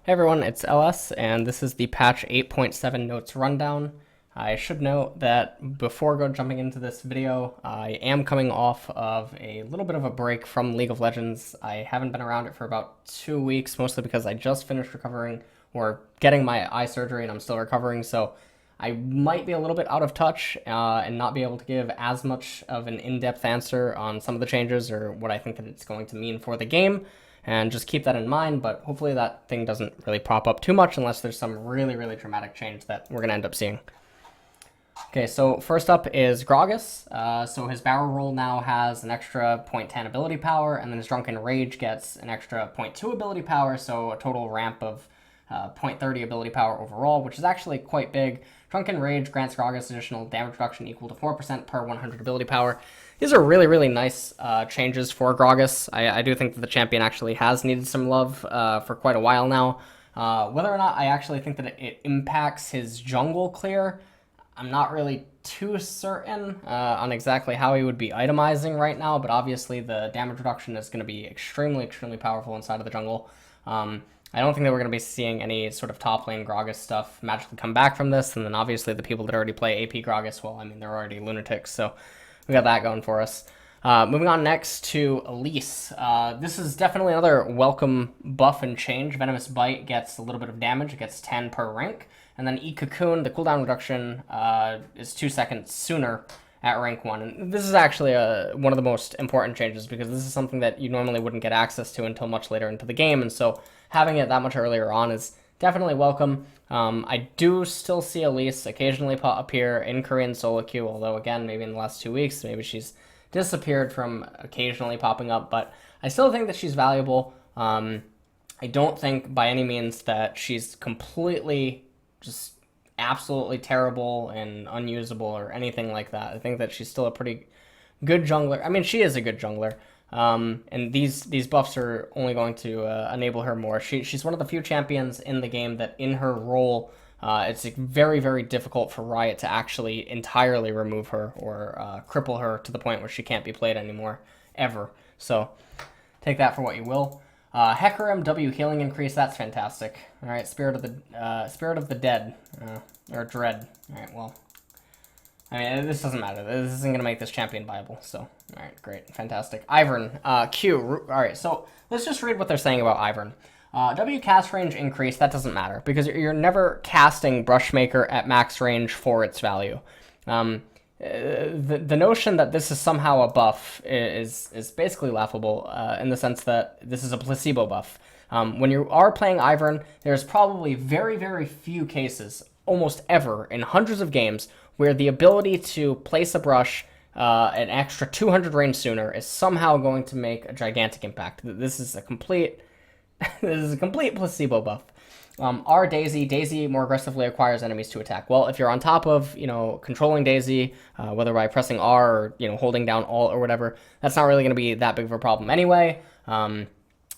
Hey everyone, it's LS, and this is the patch 8.7 notes rundown. I should note that before jumping into this video, I am coming off of a little bit of a break from League of Legends. I haven't been around it for about 2 weeks, mostly because I just finished recovering or getting my eye surgery and I'm still recovering, so I might be a little bit out of touch and not be able to give as much of an in-depth answer on some of the changes or what I think that it's going to mean for the game. And just keep that in mind, but hopefully that thing doesn't really pop up too much unless there's some really, really dramatic change that we're going to end up seeing. Okay, so first up is Gragas. So his barrel roll now has an extra 0.10 ability power, and then his Drunken Rage gets an extra 0.2 ability power, so a total ramp of 0.30 ability power overall, which is actually quite big. Drunken Rage grants Gragas additional damage reduction equal to 4% per 100 ability power. These are really, really nice changes for Gragas. I do think that the champion actually has needed some love for quite a while now. Whether or not I actually think that it impacts his jungle clear, I'm not really too certain on exactly how he would be itemizing right now, but obviously the damage reduction is going to be extremely, extremely powerful inside of the jungle. I don't think that we're going to be seeing any sort of top lane Gragas stuff magically come back from this, and then obviously the people that already play AP Gragas, well, I mean, they're already lunatics, so we got that going for us. Moving on next to Elise. This is definitely another welcome buff and change. Venomous Bite gets a little bit of damage. It gets 10 per rank. And then E-Cocoon, the cooldown reduction is 2 seconds sooner at rank 1. And this is actually one of the most important changes because this is something that you normally wouldn't get access to until much later into the game. And so having it that much earlier on is definitely welcome. I do still see Elise occasionally appear in Korean solo queue, although again, maybe in the last 2 weeks, maybe she's disappeared from occasionally popping up, but I still think that she's valuable. I don't think by any means that she's completely just absolutely terrible and unusable or anything like that. I think that she's still a pretty good jungler. I mean, she is a good jungler. And these buffs are only going to enable her more. She's one of the few champions in the game that in her role, it's very, very difficult for Riot to actually entirely remove her or cripple her to the point where she can't be played anymore, ever. So take that for what you will. Hecarim W healing increase, that's fantastic. All right, Spirit of the Dead, or Dread. All right, well, I mean, this doesn't matter. This isn't going to make this champion viable, so, all right, great, fantastic. Ivern, Q, all right, so let's just read what they're saying about Ivern. W cast range increase, that doesn't matter, because you're never casting Brushmaker at max range for its value. The notion that this is somehow a buff is basically laughable in the sense that this is a placebo buff. When you are playing Ivern, there's probably very, very few cases, almost ever, in hundreds of games, where the ability to place a brush an extra 200 range sooner is somehow going to make a gigantic impact. This is a complete placebo buff. Our Daisy more aggressively acquires enemies to attack. Well, if you're on top of, controlling Daisy, whether by pressing R or, holding down Alt or whatever, that's not really going to be that big of a problem anyway,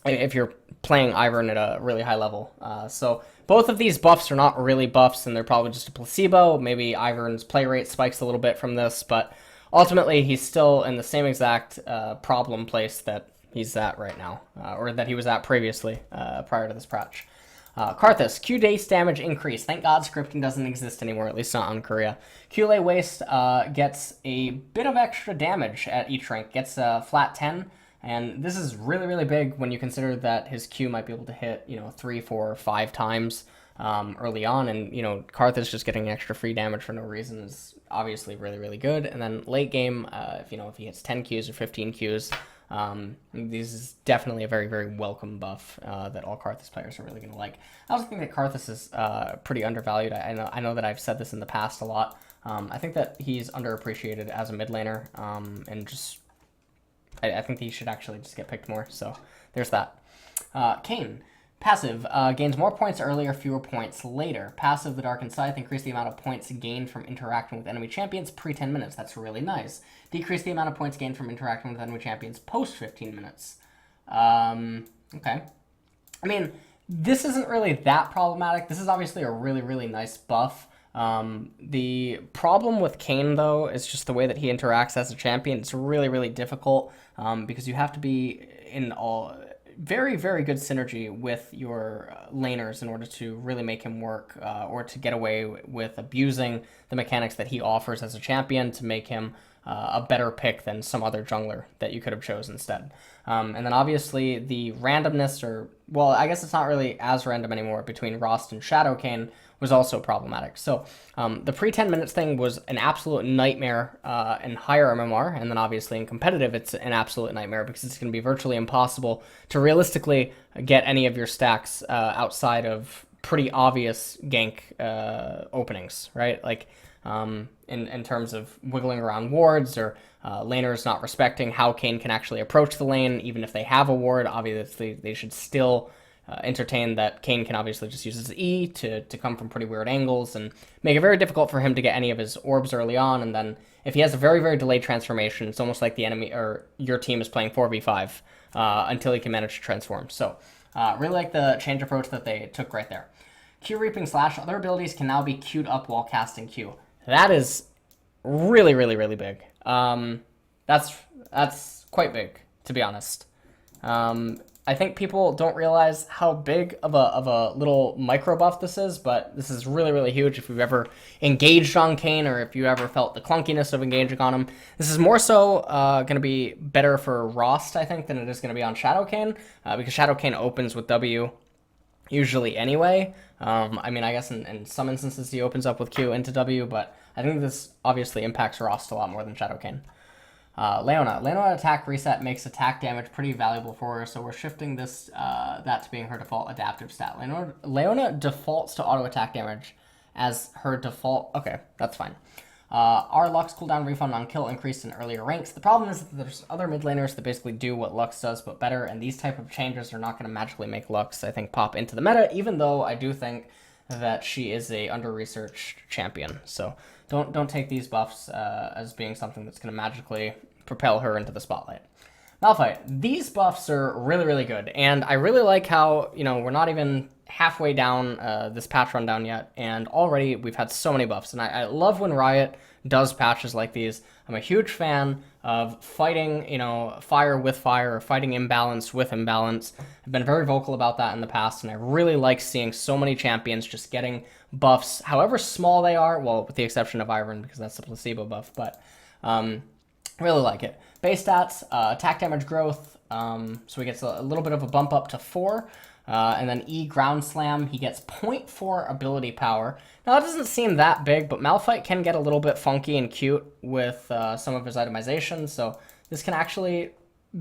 if you're playing Ivern at a really high level. So both of these buffs are not really buffs, and they're probably just a placebo. Maybe Ivern's play rate spikes a little bit from this, but ultimately he's still in the same exact problem place that he's at right now, or that he was at previously, prior to this patch. Karthus, Q dace damage increase. Thank God scripting doesn't exist anymore, at least not on Korea. Q-Lay Waste gets a bit of extra damage at each rank, gets a flat 10, and this is really, really big when you consider that his Q might be able to hit, 3, 4, 5 times early on, and, Karthus just getting extra free damage for no reason is obviously really, really good. And then late game, if he hits 10 Qs or 15 Qs, this is definitely a very, very welcome buff that all Karthus players are really going to like. I also think that Karthus is pretty undervalued. I know that I've said this in the past a lot. I think that he's underappreciated as a mid laner, and just I think he should actually just get picked more. So there's that. Kayn. Passive, gains more points earlier, fewer points later. Passive, the Darkened Scythe, increase the amount of points gained from interacting with enemy champions pre-10 minutes. That's really nice. Decrease the amount of points gained from interacting with enemy champions post-15 minutes. Okay. I mean, this isn't really that problematic. This is obviously a really, really nice buff. The problem with Kayn, though, is just the way that he interacts as a champion. It's really, really difficult, because you have to be in all... very, very good synergy with your laners in order to really make him work or to get away with abusing the mechanics that he offers as a champion to make him a better pick than some other jungler that you could have chosen instead. And then obviously the randomness, or, well, I guess it's not really as random anymore, between Rost and Shadowcane was also problematic. So the pre-10 minutes thing was an absolute nightmare in higher MMR, and then obviously in competitive it's an absolute nightmare because it's going to be virtually impossible to realistically get any of your stacks outside of pretty obvious gank openings, right? Like in terms of wiggling around wards or laners not respecting how Kayn can actually approach the lane. Even if they have a ward, obviously they should still entertain that Kayn can obviously just use his E to come from pretty weird angles and make it very difficult for him to get any of his orbs early on. And then if he has a very, very delayed transformation, it's almost like the enemy or your team is playing 4v5 until he can manage to transform. So really like the change approach that they took right there. Q Reaping Slash, other abilities can now be queued up while casting Q. That is really, really, really big. That's quite big, to be honest. I think people don't realize how big of a little micro buff this is, but this is really, really huge if you've ever engaged on Kayn or if you ever felt the clunkiness of engaging on him. This is more so going to be better for Rost, I think, than it is going to be on Shadowcane, because Shadowcane opens with W usually anyway. I mean, I guess in some instances he opens up with Q into W, but I think this obviously impacts Rost a lot more than Shadowcane. Leona attack reset makes attack damage pretty valuable for her, so we're shifting this that to being her default adaptive stat. Leona defaults to auto attack damage as her default. Okay, that's fine. Our Lux cooldown refund on kill increased in earlier ranks. The problem is that there's other mid laners that basically do what Lux does but better, and these type of changes are not going to magically make Lux, I think, pop into the meta, even though I do think that she is a under-researched champion. So don't take these buffs as being something that's going to magically propel her into the spotlight. Malphite, these buffs are really, really good, and I really like how, you know, we're not even halfway down this patch rundown yet, and already we've had so many buffs, and I love when Riot does patches like these. I'm a huge fan of fighting, you know, fire with fire, or fighting imbalance with imbalance. I've been very vocal about that in the past, and I really like seeing so many champions just getting buffs, however small they are, well, with the exception of Ivern, because that's the placebo buff, but really like it. Base stats, attack damage growth, so he gets a little bit of a bump up to 4. And then E ground slam, he gets 0.4 ability power. Now that doesn't seem that big, but Malphite can get a little bit funky and cute with some of his itemization, so this can actually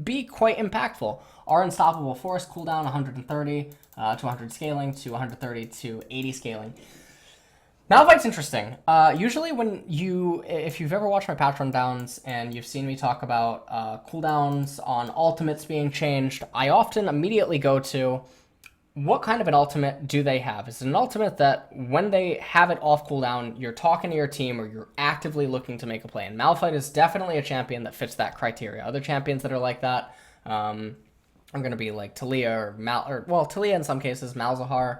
be quite impactful. Our Unstoppable Force cooldown 130 to 100 scaling to 130 to 80 scaling. Malphite's interesting. Usually if you've ever watched my patch rundowns and you've seen me talk about cooldowns on ultimates being changed, I often immediately go to, what kind of an ultimate do they have? Is it an ultimate that when they have it off cooldown, you're talking to your team or you're actively looking to make a play? And Malphite is definitely a champion that fits that criteria. Other champions that are like that are going to be like Talia or Talia in some cases, Malzahar,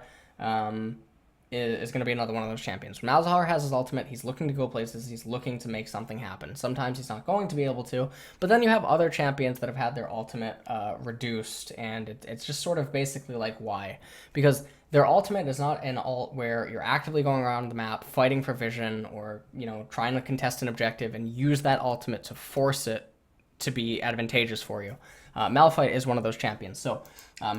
is going to be another one of those champions. When Malzahar has his ultimate, he's looking to go places, he's looking to make something happen. Sometimes he's not going to be able to, but then you have other champions that have had their ultimate reduced, and it's just sort of basically like, why? Because their ultimate is not an ult where you're actively going around the map, fighting for vision, or, you know, trying to contest an objective and use that ultimate to force it to be advantageous for you. Malphite is one of those champions. So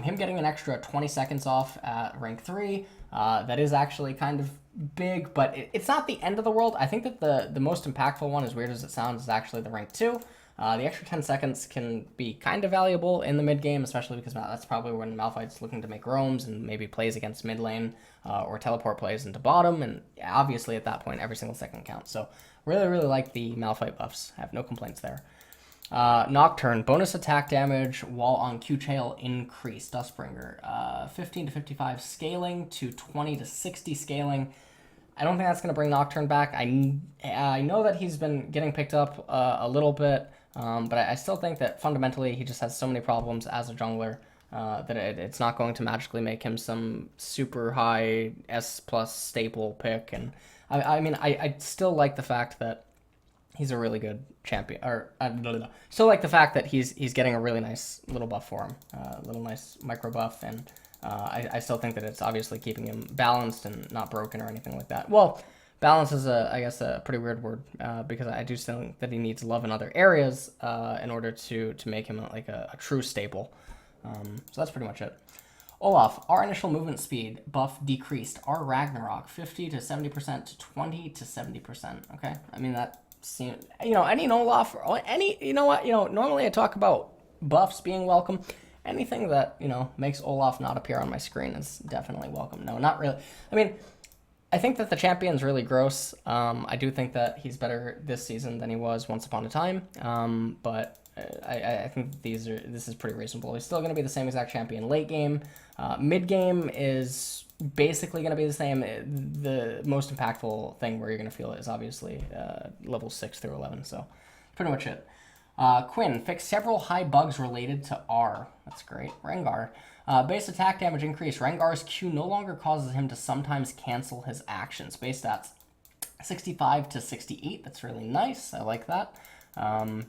him getting an extra 20 seconds off at rank 3, that is actually kind of big, but it's not the end of the world. I think that the most impactful one, as weird as it sounds, is actually the rank 2. The extra 10 seconds can be kind of valuable in the mid game, especially because that's probably when Malphite's looking to make roams and maybe plays against mid lane or teleport plays into bottom, and obviously at that point every single second counts. So really, really like the Malphite buffs. I have no complaints there. Nocturne, bonus attack damage while on Q-Tail increased. Dustbringer, 15 to 55 scaling to 20 to 60 scaling. I don't think that's going to bring Nocturne back. I know that he's been getting picked up a little bit, but I still think that fundamentally he just has so many problems as a jungler that it's not going to magically make him some super high S+ staple pick. And I mean, I still like the fact that he's a really good champion. Or still like the fact that he's getting a really nice little buff for him, little nice micro buff, and I still think that it's obviously keeping him balanced and not broken or anything like that. Well, balance is I guess a pretty weird word, because I do still think that he needs love in other areas in order to make him like a true staple. So that's pretty much it. Olaf, our initial movement speed buff decreased. Our Ragnarok 50 to 70% to 20 to 70%. Okay, I mean that seems, any Olaf, any, normally I talk about buffs being welcome. Anything that makes Olaf not appear on my screen is definitely welcome. No, not really. I mean, I think that the champion's really gross. I do think that he's better this season than he was once upon a time. But I think this is pretty reasonable. He's still going to be the same exact champion late game. Mid game is basically going to be the same. The most impactful thing where you're going to feel it is obviously level 6 through 11. So pretty much it. Quinn, fixed several high bugs related to R. That's great. Rengar. Base attack damage increase. Rengar's Q no longer causes him to sometimes cancel his actions. Base stats 65 to 68. That's really nice. I like that.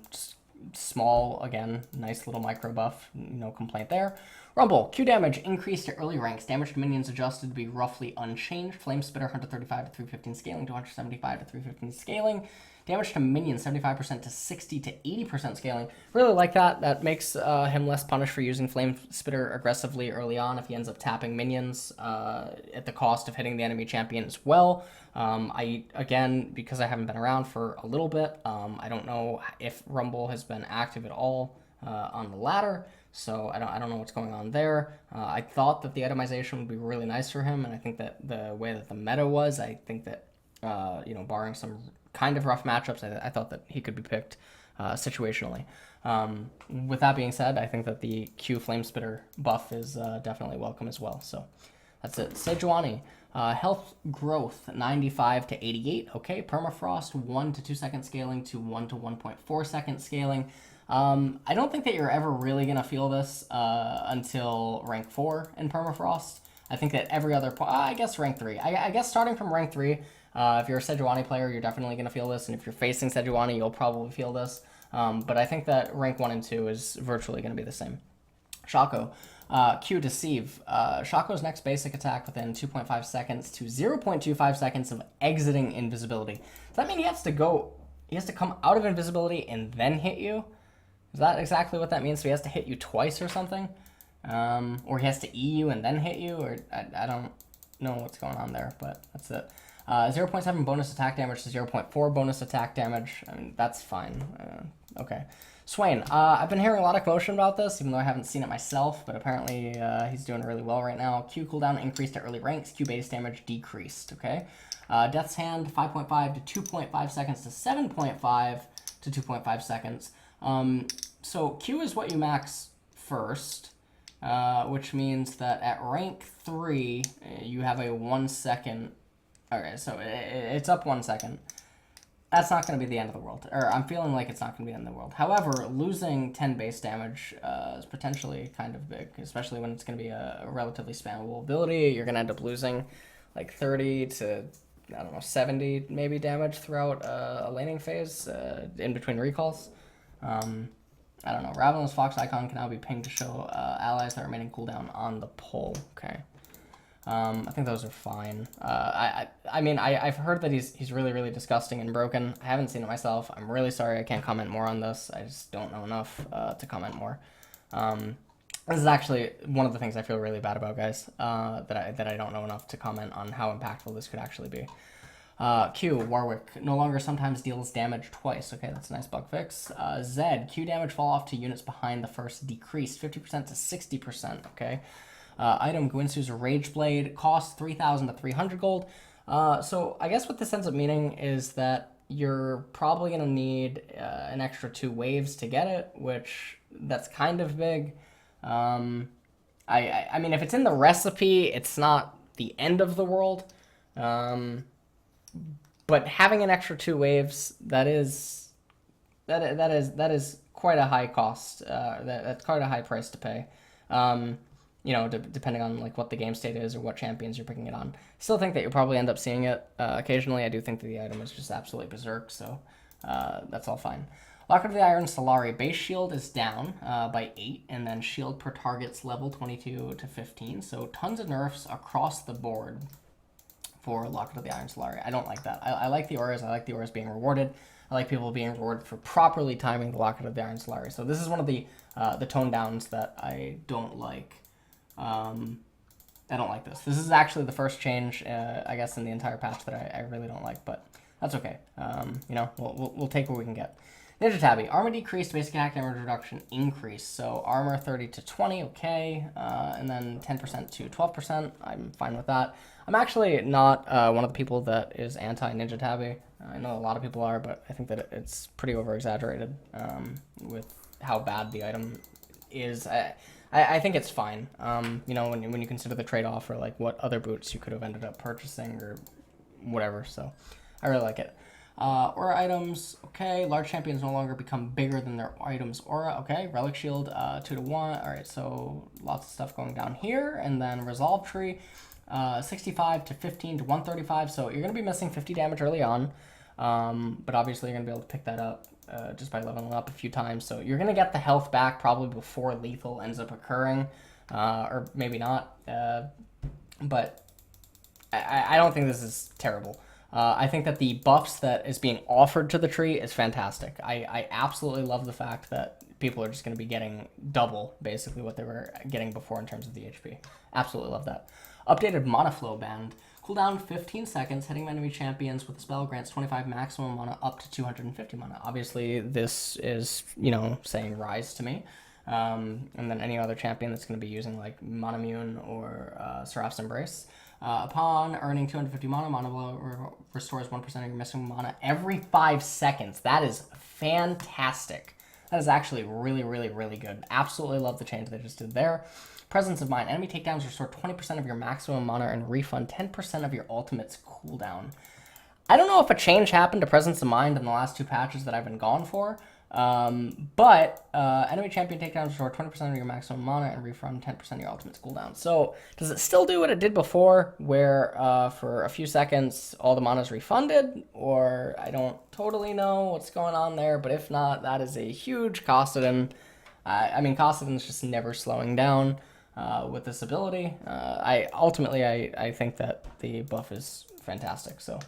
Just small, again, nice little micro buff. No complaint there. Rumble, Q damage increased to early ranks. Damage to minions adjusted to be roughly unchanged. Flame Spitter 135 to 315 scaling, 275 to 315 scaling. Damage to minions 75% to 60 to 80% scaling. Really like that. That makes him less punished for using Flame Spitter aggressively early on if he ends up tapping minions at the cost of hitting the enemy champion as well. Again, because I haven't been around for a little bit, I don't know if Rumble has been active at all on the ladder. So I don't know what's going on there. I thought that the itemization would be really nice for him, and I think that the way that the meta was, I think that barring some kind of rough matchups, I thought that he could be picked situationally. With that being said, I think that the Q Flame Spitter buff is definitely welcome as well. So that's it. Sejuani, health growth 95 to 88. Okay, permafrost 1 to 2 second scaling to 1 to 1.4 second scaling. I don't think that you're ever really going to feel this until rank 4 in permafrost. I think that every other I guess rank 3. I guess starting from rank 3, if you're a Sejuani player, you're definitely going to feel this, and if you're facing Sejuani, you'll probably feel this. But I think that rank 1 and 2 is virtually going to be the same. Shaco, Q Deceive. Shaco's next basic attack within 2.5 seconds to 0.25 seconds of exiting invisibility. Does that mean he has to come out of invisibility and then hit you? Is that exactly what that means? So he has to hit you twice or something? Or he has to E you and then hit you? Or I don't know what's going on there, but that's it. 0.7 bonus attack damage to 0.4 bonus attack damage. I mean, that's fine. Okay. Swain, I've been hearing a lot of commotion about this, even though I haven't seen it myself, but apparently he's doing really well right now. Q cooldown increased to early ranks. Q base damage decreased, okay? Death's Hand, 5.5 to 2.5 seconds to 7.5 to 2.5 seconds. So Q is what you max first, which means that at rank 3, you have a 1 second. Okay, so it's up 1 second. That's not going to be the end of the world. Or I'm feeling like it's not going to be the end of the world. However, losing 10 base damage is potentially kind of big, especially when it's going to be a relatively spammable ability. You're going to end up losing like 30 to, I don't know, 70 maybe damage throughout a laning phase in between recalls. I don't know. Ravenous Fox icon can now be pinged to show allies that are remaining cooldown on the pole. Okay. I think those are fine. I mean, I've heard that he's really, really disgusting and broken. I haven't seen it myself. I'm really sorry I can't comment more on this. I just don't know enough to comment more. This is actually one of the things I feel really bad about, guys, that I don't know enough to comment on how impactful this could actually be. Q, Warwick, no longer sometimes deals damage twice. Okay, that's a nice bug fix. Zed, Q damage fall off to units behind the first decreased 50% to 60%. Okay. Item, Gwinsu's Rage Blade, costs 3,000 to 300 gold. So I guess what this ends up meaning is that you're probably going to need an extra 2 waves to get it, which that's kind of big. I mean, if it's in the recipe, it's not the end of the world. But having an extra 2 waves, that is quite a high cost. That's quite a high price to pay. Depending on like what the game state is or what champions you're picking it on. Still think that you'll probably end up seeing it occasionally. I do think that the item is just absolutely berserk, so that's all fine. Locket of the Iron Solari base shield is down by 8, and then shield per target's level 22 to 15. So tons of nerfs across the board for Locket of the Iron Solari. I don't like that. I like the auras. I like the auras being rewarded. I like people being rewarded for properly timing the Locket of the Iron Solari. So this is one of the tone downs that I don't like. I don't like this. This is actually the first change, I guess, in the entire patch that I really don't like, but that's okay. You know, we'll take what we can get. Ninja Tabby, armor decreased, basic attack damage reduction increased. So armor 30 to 20, okay, and then 10% to 12%. I'm fine with that. I'm actually not one of the people that is anti-Ninja Tabby. I know a lot of people are, but I think that it's pretty over-exaggerated with how bad the item is. I think it's fine, you know, when you consider the trade-off or like what other boots you could have ended up purchasing or whatever. So I really like it. Aura items, okay. Large champions no longer become bigger than their items aura, okay. Relic shield, 2 to 1. All right, so lots of stuff going down here, and then resolve tree, 65 to 15 to 135. So you're gonna be missing 50 damage early on, but obviously you're gonna be able to pick that up just by leveling up a few times. So you're gonna get the health back probably before lethal ends up occurring, or maybe not. But I don't think this is terrible. I think that the buffs that is being offered to the tree is fantastic. I absolutely love the fact that people are just going to be getting double, basically, what they were getting before in terms of the HP. Absolutely love that. Updated mana flow band. Cooldown 15 seconds. Hitting enemy champions with a spell grants 25 maximum mana up to 250 mana. Obviously, this is, you know, saying rise to me. And then any other champion that's going to be using, like, Monomune or Seraph's Embrace. Upon earning 250 mana, mana restores 1% of your missing mana every 5 seconds. That is fantastic. That is actually really, really, really good. Absolutely love the change they just did there. Presence of Mind. Enemy takedowns restore 20% of your maximum mana and refund 10% of your ultimate's cooldown. I don't know if a change happened to Presence of Mind in the last 2 patches that I've been gone for, but enemy champion takedowns restore 20% of your maximum mana and refund 10% of your ultimate's cooldown. So does it still do what it did before, where for a few seconds all the mana is refunded? Or I don't totally know what's going on there, but if not, that is a huge Kostoden. I mean, Kostoden's just never slowing down with this ability. I think that the buff is fantastic, so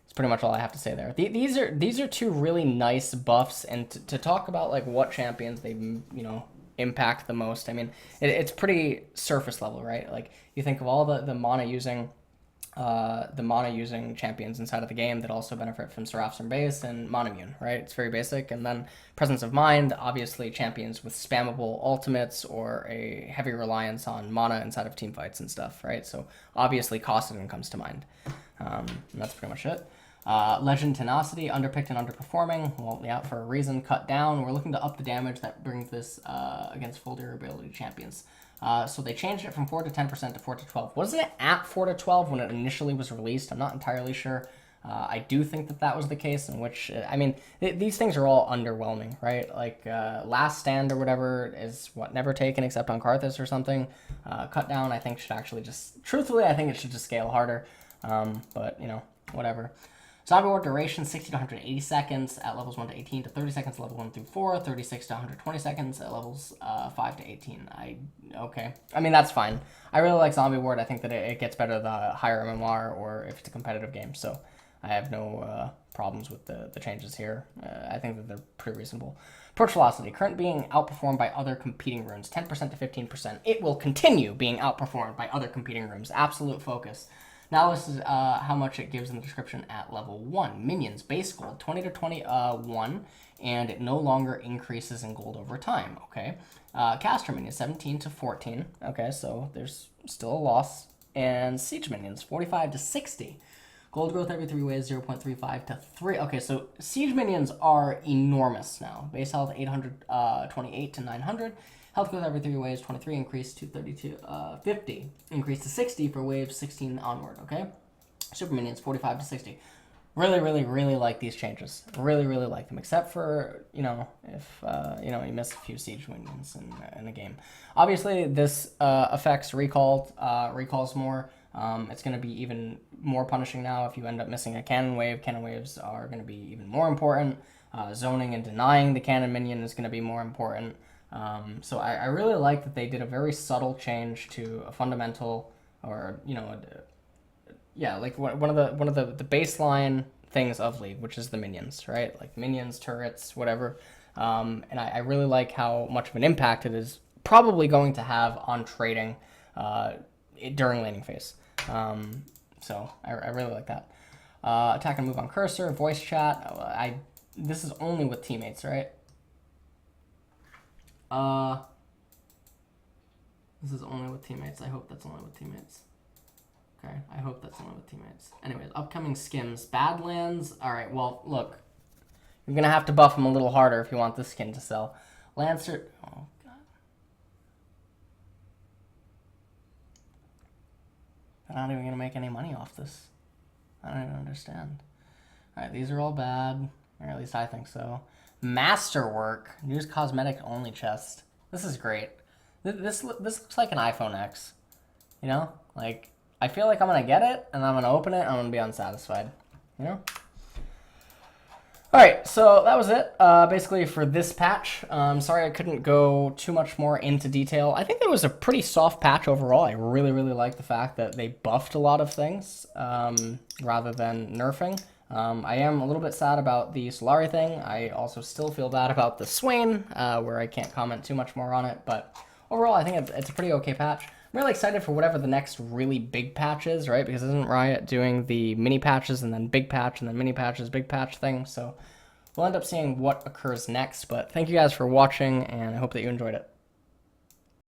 that's pretty much all I have to say there. These are 2 really nice buffs, and to talk about like what champions they, you know, impact the most. I mean, it's pretty surface level, right? Like you think of all the mana using champions inside of the game that also benefit from Seraph's Embrace and Monomune, right? It's very basic. And then Presence of Mind, obviously champions with spammable ultimates or a heavy reliance on mana inside of team fights and stuff, right? So obviously Kostoden comes to mind. And that's pretty much it. Legend Tenacity, underpicked and underperforming. Well, yeah, for a reason. Cut down. We're looking to up the damage that brings this against full durability champions. So they changed it from 4 to 10% to 4 to 12. Wasn't it at 4 to 12 when it initially was released? I'm not entirely sure. I do think that was the case, in which, I mean, these things are all underwhelming, right? Like, Last Stand or whatever is, never taken except on Karthus or something. Cut down, I think, should actually just, truthfully, I think it should just scale harder. But, you know, whatever. Zombie War duration 60 to 180 seconds at levels 1 to 18 to 30 seconds, level 1 through 4, 36 to 120 seconds at levels 5 to 18. Okay. I mean, that's fine. I really like Zombie Ward. I think that it gets better the higher MMR or if it's a competitive game. So I have no problems with the changes here. I think that they're pretty reasonable. Approach velocity, current being outperformed by other competing runes, 10% to 15%. It will continue being outperformed by other competing runes. Absolute focus. Now this is how much it gives in the description at level 1. Minions, base gold, 20 to 21, and it no longer increases in gold over time, okay? Caster minions, 17 to 14, okay, so there's still a loss. And siege minions, 45 to 60. Gold growth every 3 waves, 0.35 to 3. Okay, so siege minions are enormous now. Base health, 828 to 900. Health growth every 3 waves, 23, increased to 32, 50, increased to 60 for waves 16 onward, okay? Super minions, 45 to 60. Really, really, really like these changes. Really, really like them, except for, you know, if, you know, you miss a few siege minions in a game. Obviously, this affects recalls more. It's going to be even more punishing now if you end up missing a cannon wave. Cannon waves are going to be even more important. Zoning and denying the cannon minion is going to be more important. So I really like that they did a very subtle change to a fundamental, or yeah, like one of the baseline things of League, which is the minions, right? Like minions, turrets, whatever. And I really like how much of an impact it is probably going to have on trading during laning phase. So I really like that. Attack and move on cursor, voice chat. This is only with teammates, right? This is only with teammates. I hope that's only with teammates. Okay, I hope that's only with teammates. Anyways, upcoming skims. Badlands. Alright, well, look. You're going to have to buff him a little harder if you want this skin to sell. Lancer. Oh, God. I'm not even going to make any money off this. I don't even understand. Alright, these are all bad. Or at least I think so. Masterwork. Use cosmetic only chest. This is great. This looks like an iPhone X. You know? Like, I feel like I'm going to get it, and I'm going to open it, and I'm going to be unsatisfied. You know? Alright, so that was it, basically for this patch. Sorry I couldn't go too much more into detail. I think it was a pretty soft patch overall. I really, really like the fact that they buffed a lot of things, rather than nerfing. I am a little bit sad about the Solari thing. I also still feel bad about the Swain, where I can't comment too much more on it, but overall I think it's a pretty okay patch. I'm really excited for whatever the next really big patch is, right? Because isn't Riot doing the mini patches and then big patch and then mini patches, big patch thing? So we'll end up seeing what occurs next. But thank you guys for watching, and I hope that you enjoyed it.